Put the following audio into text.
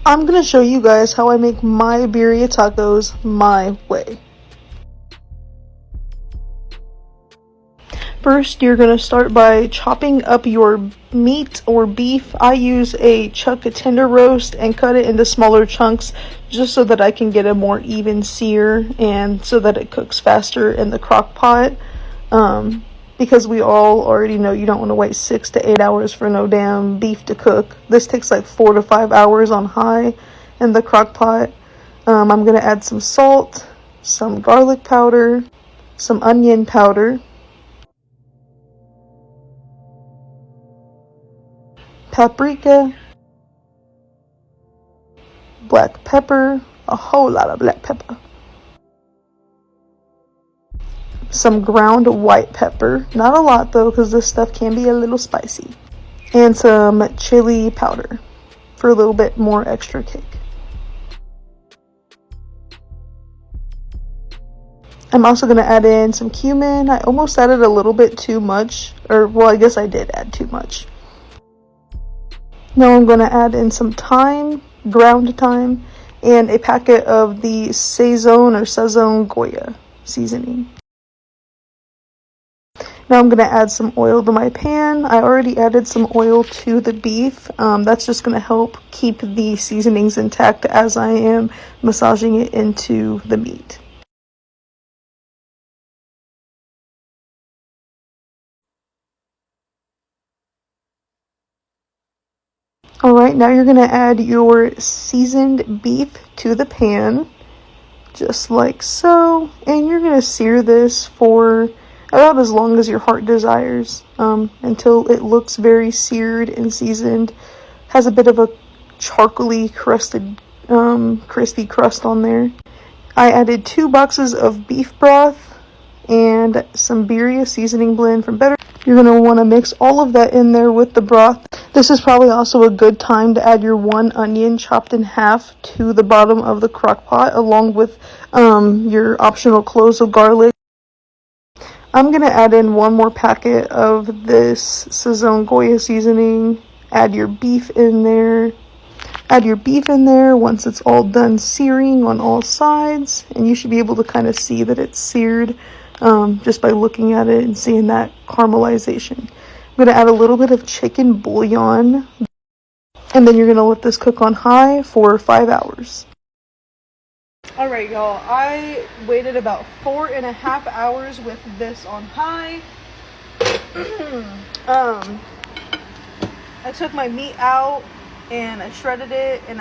I'm gonna show you guys how I make my birria tacos my way. First, you're gonna start by chopping up your meat or beef. I use a chuck tender roast and cut it into smaller chunks just so that I can get a more even sear and so that it cooks faster in the crock pot. Because we all already know you don't want to wait 6 to 8 hours for no damn beef to cook. This takes like 4 to 5 hours on high in the crock pot. I'm gonna add some salt, some garlic powder, some onion powder, paprika, black pepper, a whole lot of black pepper, some ground white pepper, not a lot though because this stuff can be a little spicy, and some chili powder for a little bit more extra kick. I'm also going to add in some cumin. I almost added a little bit too much, or well, I guess I did add too much. Now I'm going to add in some thyme, ground thyme, and a packet of the Sazon Goya seasoning. Now I'm going to add some oil to my pan. I already added some oil to the beef. That's just going to help keep the seasonings intact as I am massaging it into the meat. Alright, now you're going to add your seasoned beef to the pan, just like so, and you're going to sear this for about as long as your heart desires, until it looks very seared and seasoned, has a bit of a charcoaly crusted, crispy crust on there. I added 2 boxes of beef broth and some Birria seasoning blend from Better. You're going to want to mix all of that in there with the broth. This is probably also a good time to add your 1 onion chopped in half to the bottom of the crock pot along with your optional cloves of garlic. I'm going to add in 1 more packet of this Sazon Goya seasoning. Add your beef in there. Add your beef in there once it's all done searing on all sides, and you should be able to kind of see that it's seared just by looking at it and seeing that caramelization. I'm going to add a little bit of chicken bouillon, and then you're going to let this cook on high for 5 hours. Alright y'all, I waited about 4.5 hours with this on high. I took my meat out and I shredded it and